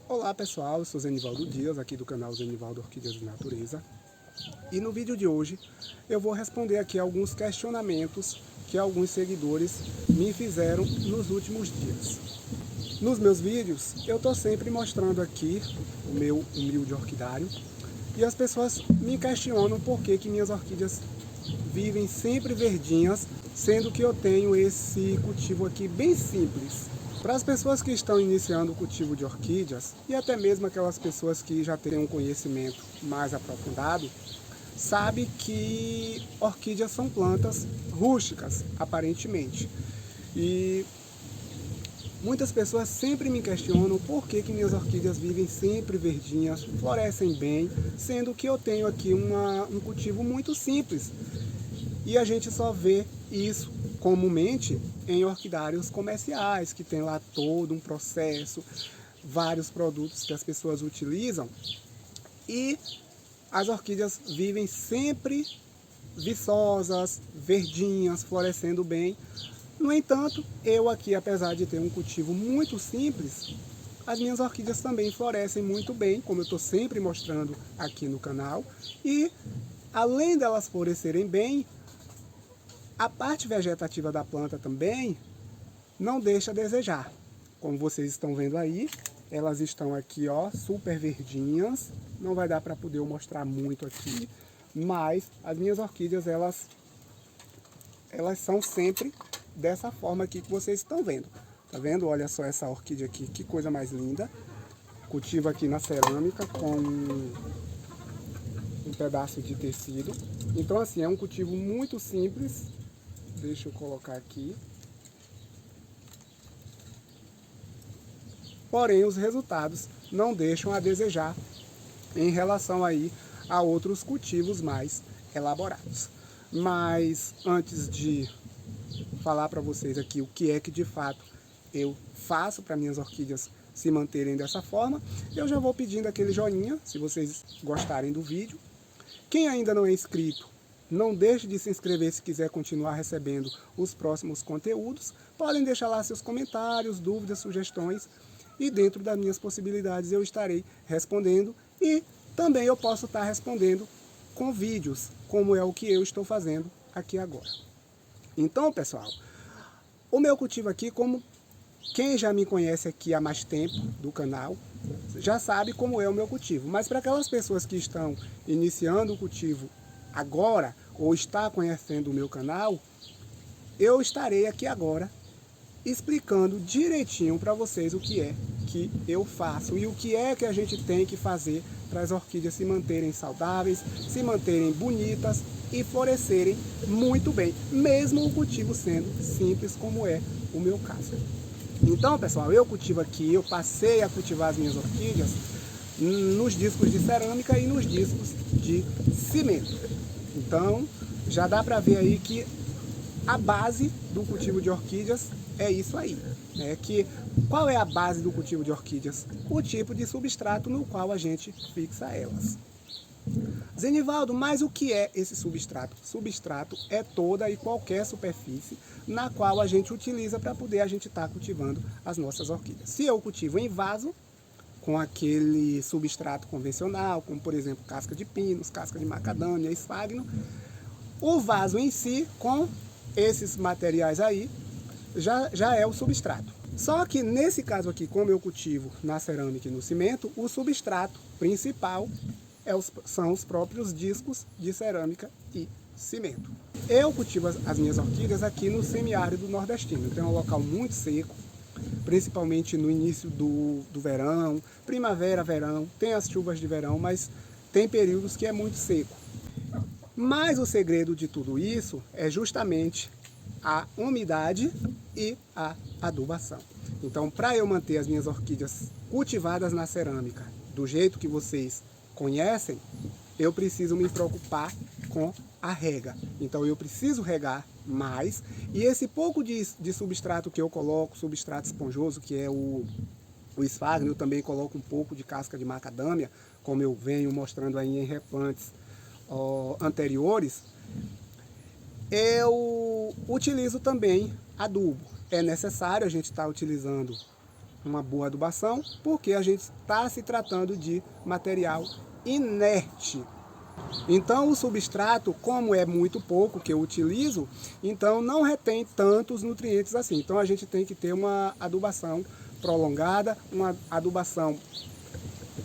Olá pessoal, eu sou Zenivaldo Dias, aqui do canal Zenivaldo Orquídeas de Natureza. E no vídeo de hoje eu vou responder aqui alguns questionamentos que alguns seguidores me fizeram nos últimos dias. Nos meus vídeos eu estou sempre mostrando aqui o meu humilde orquidário e as pessoas me questionam por que minhas orquídeas vivem sempre verdinhas, sendo que eu tenho esse cultivo aqui bem simples. Para as pessoas que estão iniciando o cultivo de orquídeas, e até mesmo aquelas pessoas que já têm um conhecimento mais aprofundado, sabe que orquídeas são plantas rústicas, aparentemente. E muitas pessoas sempre me questionam por que minhas orquídeas vivem sempre verdinhas, florescem bem, sendo que eu tenho aqui um cultivo muito simples. E a gente só vê isso comumente em orquidários comerciais, que tem lá todo um processo, vários produtos que as pessoas utilizam, e as orquídeas vivem sempre viçosas, verdinhas, florescendo bem. No entanto, eu aqui, apesar de ter um cultivo muito simples, as minhas orquídeas também florescem muito bem, como eu estou sempre mostrando aqui no canal, e além delas florescerem bem, a parte vegetativa da planta também não deixa a desejar. Como vocês estão vendo aí, elas estão aqui, ó, super verdinhas. Não vai dar para poder eu mostrar muito aqui, mas as minhas orquídeas, elas são sempre dessa forma aqui que vocês estão vendo. Tá vendo? Olha só essa orquídea aqui, que coisa mais linda. Cultivo aqui na cerâmica com um pedaço de tecido. Então assim, é um cultivo muito simples. Deixa eu colocar aqui. Porém, os resultados não deixam a desejar em relação aí a outros cultivos mais elaborados. Mas antes de falar para vocês aqui o que é que de fato eu faço para minhas orquídeas se manterem dessa forma, eu já vou pedindo aquele joinha, se vocês gostarem do vídeo. Quem ainda não é inscrito, não deixe de se inscrever se quiser continuar recebendo os próximos conteúdos. Podem deixar lá seus comentários, dúvidas, sugestões, e dentro das minhas possibilidades eu estarei respondendo, e também eu posso estar respondendo com vídeos, como é o que eu estou fazendo aqui agora. Então, pessoal, o meu cultivo aqui, como quem já me conhece aqui há mais tempo do canal, já sabe como é o meu cultivo. Mas para aquelas pessoas que estão iniciando o cultivo agora, ou está conhecendo o meu canal, eu estarei aqui agora explicando direitinho para vocês o que é que eu faço e o que é que a gente tem que fazer para as orquídeas se manterem saudáveis, se manterem bonitas e florescerem muito bem, mesmo o cultivo sendo simples como é o meu caso. Então, pessoal, eu cultivo aqui, eu passei a cultivar as minhas orquídeas nos discos de cerâmica e nos discos de cimento. Então, já dá para ver aí que a base do cultivo de orquídeas é isso aí. Qual é a base do cultivo de orquídeas? O tipo de substrato no qual a gente fixa elas. Zenivaldo, mas o que é esse substrato? Substrato é toda e qualquer superfície na qual a gente utiliza para poder a gente estar cultivando as nossas orquídeas. Se eu cultivo em vaso, com aquele substrato convencional, como por exemplo casca de pinos, casca de macadâmia, esfagno, o vaso em si, com esses materiais aí, já é o substrato. Só que nesse caso aqui, como eu cultivo na cerâmica e no cimento, o substrato principal são os próprios discos de cerâmica e cimento. Eu cultivo as minhas orquídeas aqui no semiárido nordestino. Então é um local muito seco, principalmente no início do verão, primavera, verão, tem as chuvas de verão, mas tem períodos que é muito seco. Mas o segredo de tudo isso é justamente a umidade e a adubação. Então, para eu manter as minhas orquídeas cultivadas na cerâmica do jeito que vocês conhecem, eu preciso me preocupar com a rega. Então eu preciso regar mais, e esse pouco de substrato que eu coloco, substrato esponjoso, que é o esfagno, eu também coloco um pouco de casca de macadâmia, como eu venho mostrando aí em replantes anteriores. Eu utilizo também adubo. É necessário a gente estar utilizando uma boa adubação, porque a gente está se tratando de material inerte. Então o substrato, como é muito pouco que eu utilizo, então não retém tantos nutrientes assim. Então a gente tem que ter uma adubação prolongada, uma adubação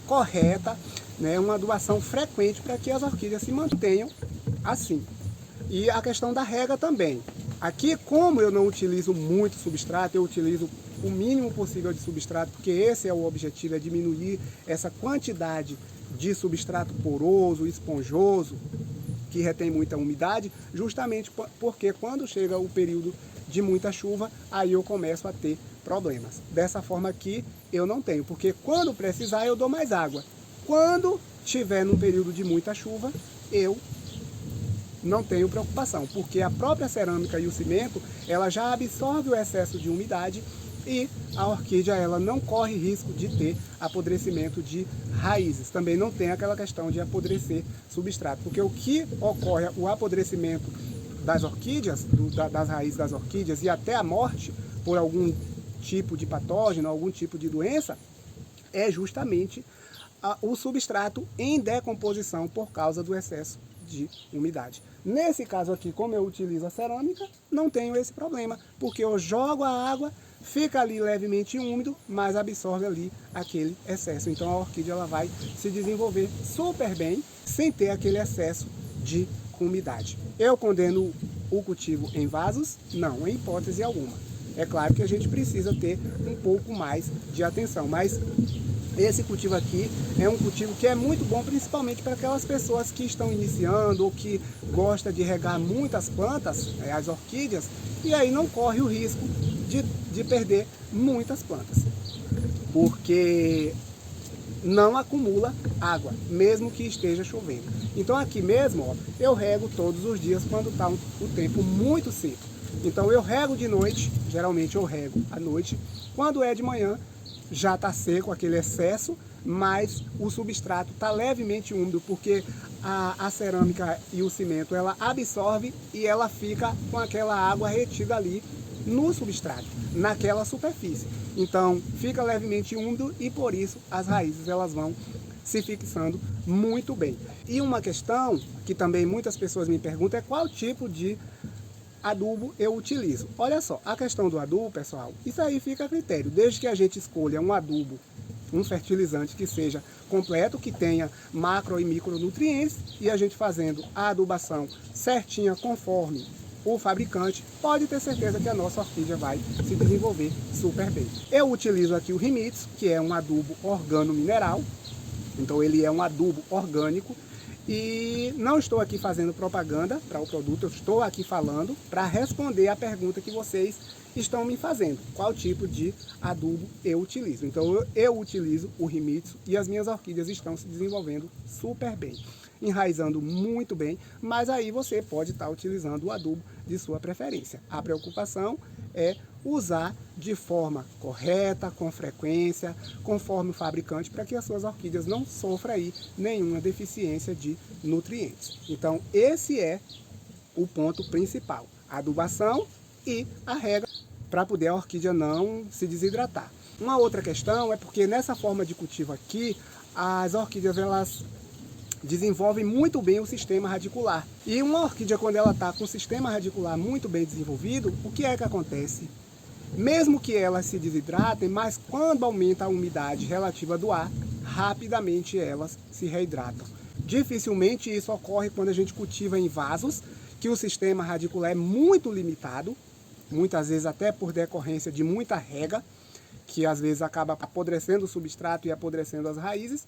correta, né, uma adubação frequente para que as orquídeas se mantenham assim. E a questão da rega também. Aqui, como eu não utilizo muito substrato, eu utilizo o mínimo possível de substrato, porque esse é o objetivo, é diminuir essa quantidade de substrato poroso, esponjoso, que retém muita umidade, justamente porque quando chega o período de muita chuva, aí eu começo a ter problemas. Dessa forma aqui, eu não tenho, porque quando precisar, eu dou mais água. Quando tiver num período de muita chuva, eu não tenho preocupação, porque a própria cerâmica e o cimento, ela já absorve o excesso de umidade e a orquídea ela não corre risco de ter apodrecimento de raízes. Também não tem aquela questão de apodrecer substrato, porque o que ocorre, o apodrecimento das orquídeas, das raízes das orquídeas e até a morte por algum tipo de patógeno, algum tipo de doença, é justamente o substrato em decomposição por causa do excesso de umidade. Nesse caso aqui, como eu utilizo a cerâmica, não tenho esse problema, porque eu jogo a água, fica ali levemente úmido, mas absorve ali aquele excesso. Então a orquídea ela vai se desenvolver super bem, sem ter aquele excesso de umidade. Eu condeno o cultivo em vasos? Não, em hipótese alguma. É claro que a gente precisa ter um pouco mais de atenção, mas esse cultivo aqui é um cultivo que é muito bom, principalmente para aquelas pessoas que estão iniciando ou que gostam de regar muitas plantas, as orquídeas, e aí não corre o risco de perder muitas plantas, porque não acumula água, mesmo que esteja chovendo. Então aqui mesmo, ó, eu rego todos os dias quando está o tempo muito seco. Então eu rego de noite, geralmente eu rego à noite, quando é de manhã, já está seco aquele excesso, mas o substrato está levemente úmido, porque a cerâmica e o cimento ela absorve e ela fica com aquela água retida ali no substrato, naquela superfície. Então fica levemente úmido e por isso as raízes elas vão se fixando muito bem. E uma questão que também muitas pessoas me perguntam é qual tipo de adubo eu utilizo. Olha só, a questão do adubo, pessoal, isso aí fica a critério, desde que a gente escolha um adubo, um fertilizante que seja completo, que tenha macro e micronutrientes, e a gente fazendo a adubação certinha conforme o fabricante, pode ter certeza que a nossa orquídea vai se desenvolver super bem. Eu utilizo aqui o Rimitsu, que é um adubo organo-mineral, então ele é um adubo orgânico, e não estou aqui fazendo propaganda para o produto, eu estou aqui falando para responder a pergunta que vocês estão me fazendo. Qual tipo de adubo eu utilizo? Então eu utilizo o Rimitsu e as minhas orquídeas estão se desenvolvendo super bem, enraizando muito bem, mas aí você pode estar utilizando o adubo de sua preferência. A preocupação é usar de forma correta, com frequência, conforme o fabricante, para que as suas orquídeas não sofram aí nenhuma deficiência de nutrientes. Então esse é o ponto principal, a adubação e a rega, para poder a orquídea não se desidratar. Uma outra questão é porque nessa forma de cultivo aqui, as orquídeas elas desenvolvem muito bem o sistema radicular. E uma orquídea, quando ela está com o sistema radicular muito bem desenvolvido, o que é que acontece? Mesmo que elas se desidratem, mas quando aumenta a umidade relativa do ar, rapidamente elas se reidratam. Dificilmente isso ocorre quando a gente cultiva em vasos, que o sistema radicular é muito limitado, muitas vezes até por decorrência de muita rega, que às vezes acaba apodrecendo o substrato e apodrecendo as raízes,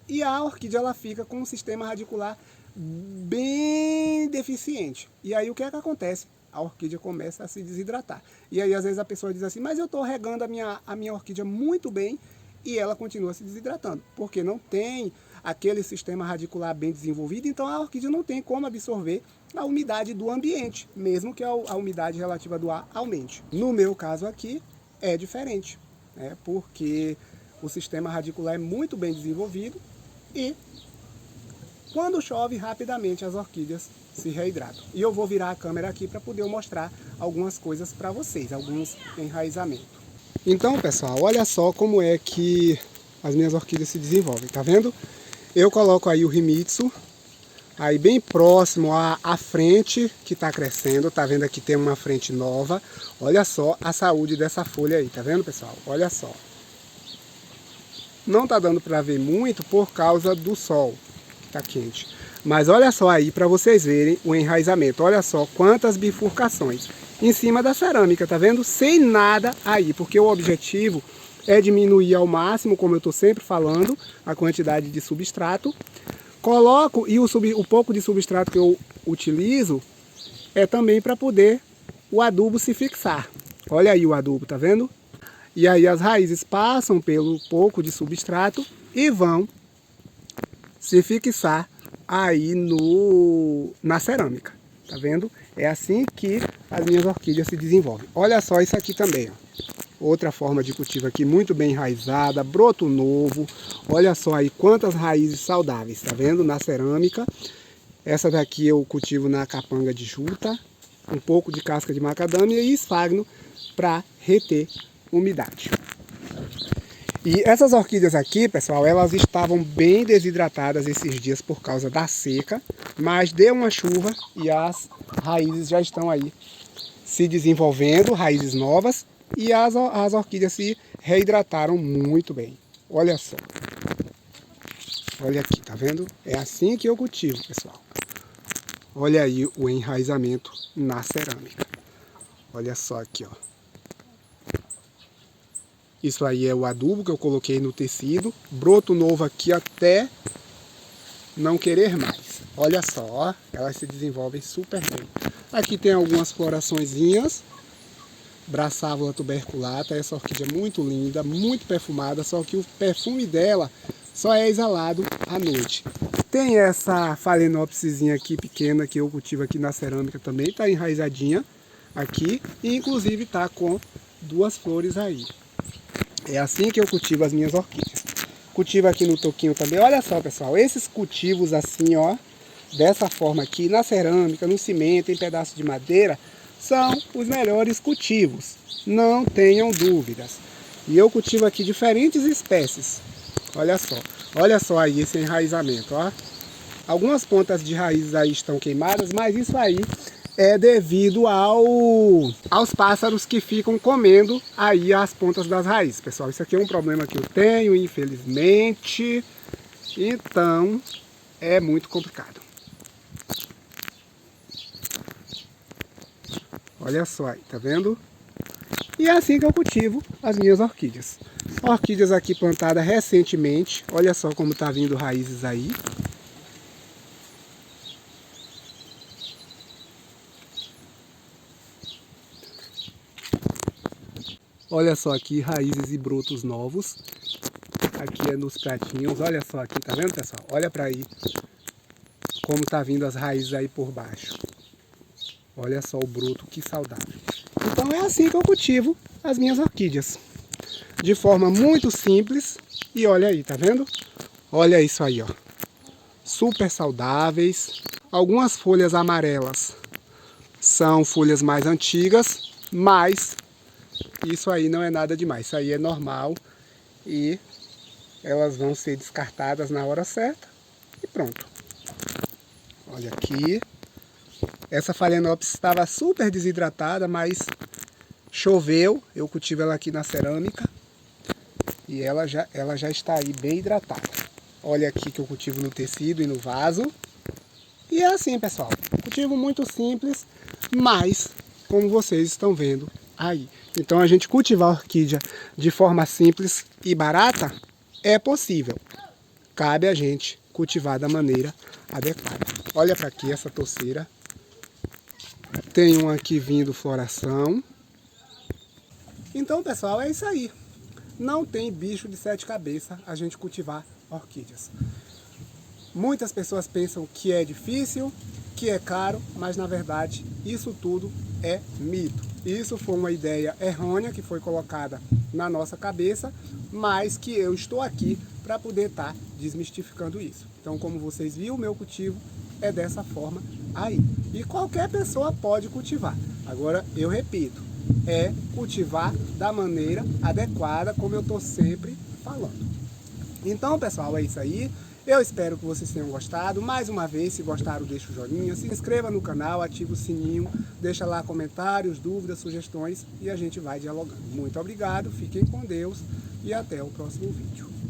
e a orquídea ela fica com um sistema radicular bem deficiente. E aí o que é que acontece? A orquídea começa a se desidratar. E aí às vezes a pessoa diz assim, mas eu estou regando a minha orquídea muito bem e ela continua se desidratando, porque não tem aquele sistema radicular bem desenvolvido, então a orquídea não tem como absorver a umidade do ambiente, mesmo que a umidade relativa do ar aumente. No meu caso aqui é diferente, né? Porque o sistema radicular é muito bem desenvolvido e quando chove rapidamente as orquídeas se reidratam. E eu vou virar a câmera aqui para poder mostrar algumas coisas para vocês, alguns enraizamentos. Então, pessoal, olha só como é que as minhas orquídeas se desenvolvem, tá vendo? Eu coloco aí o Himitsu, aí bem próximo à frente que está crescendo, tá vendo aqui tem uma frente nova. Olha só a saúde dessa folha aí, tá vendo, pessoal? Olha só. Não tá dando para ver muito por causa do sol, que tá quente. Mas olha só aí para vocês verem o enraizamento. Olha só quantas bifurcações em cima da cerâmica, tá vendo? Sem nada aí, porque o objetivo é diminuir ao máximo, como eu tô sempre falando, a quantidade de substrato. Coloco, e o pouco de substrato que eu utilizo é também para poder o adubo se fixar. Olha aí o adubo, tá vendo? E aí as raízes passam pelo pouco de substrato e vão se fixar aí na cerâmica, tá vendo? É assim que as minhas orquídeas se desenvolvem. Olha só isso aqui também, ó. Outra forma de cultivo aqui, muito bem enraizada, broto novo. Olha só aí quantas raízes saudáveis, tá vendo? Na cerâmica. Essa daqui eu cultivo na capanga de juta, um pouco de casca de macadâmia e esfagno para reter umidade. E essas orquídeas aqui, pessoal, elas estavam bem desidratadas esses dias por causa da seca, mas deu uma chuva e as raízes já estão aí se desenvolvendo, raízes novas, e as orquídeas se reidrataram muito bem. Olha só. Olha aqui, tá vendo? É assim que eu cultivo, pessoal. Olha aí o enraizamento na cerâmica. Olha só aqui, ó. Isso aí é o adubo que eu coloquei no tecido. Broto novo aqui até não querer mais. Olha só, ó, elas se desenvolvem super bem. Aqui tem algumas floraçõezinhas. Braçávula tuberculata, essa orquídea é muito linda, muito perfumada, só que o perfume dela só é exalado à noite. Tem essa phalaenopsisinha aqui pequena que eu cultivo aqui na cerâmica também, tá enraizadinha aqui e inclusive tá com duas flores aí. É assim que eu cultivo as minhas orquídeas. Cultivo aqui no toquinho também. Olha só, pessoal, esses cultivos assim, ó, dessa forma aqui, na cerâmica, no cimento, em pedaço de madeira, são os melhores cultivos, não tenham dúvidas. E eu cultivo aqui diferentes espécies. Olha só aí esse enraizamento, ó. Algumas pontas de raízes aí estão queimadas, mas isso aí é devido aos pássaros que ficam comendo aí as pontas das raízes, pessoal. Isso aqui é um problema que eu tenho, infelizmente. Então, é muito complicado. Olha só aí, tá vendo? E é assim que eu cultivo as minhas orquídeas. Orquídeas aqui plantadas recentemente. Olha só como tá vindo raízes aí. Olha só aqui, raízes e brotos novos. Aqui é nos pratinhos. Olha só aqui, tá vendo, pessoal? Olha pra aí como tá vindo as raízes aí por baixo. Olha só o broto, que saudável. Então é assim que eu cultivo as minhas orquídeas. De forma muito simples. E olha aí, tá vendo? Olha isso aí, ó. Super saudáveis. Algumas folhas amarelas são folhas mais antigas, mas isso aí não é nada demais. Isso aí é normal e elas vão ser descartadas na hora certa e pronto. Olha aqui. Essa Phalaenopsis estava super desidratada, mas choveu. Eu cultivo ela aqui na cerâmica e ela já está aí bem hidratada. Olha aqui que eu cultivo no tecido e no vaso. E é assim, pessoal. Cultivo muito simples, mas como vocês estão vendo aí. Então a gente cultivar a orquídea de forma simples e barata é possível. Cabe a gente cultivar da maneira adequada. Olha para aqui essa toceira. Tem um aqui vindo floração. Então, pessoal, é isso aí. Não tem bicho de sete cabeças a gente cultivar orquídeas. Muitas pessoas pensam que é difícil, que é caro, mas na verdade isso tudo é mito. Isso foi uma ideia errônea que foi colocada na nossa cabeça, mas que eu estou aqui para poder estar desmistificando isso. Então, como vocês viram, o meu cultivo é dessa forma aí. E qualquer pessoa pode cultivar. Agora, eu repito, é cultivar da maneira adequada, como eu estou sempre falando. Então, pessoal, é isso aí. Eu espero que vocês tenham gostado. Mais uma vez, se gostaram, deixa o joinha, se inscreva no canal, ativa o sininho, deixa lá comentários, dúvidas, sugestões e a gente vai dialogando. Muito obrigado, fiquem com Deus e até o próximo vídeo.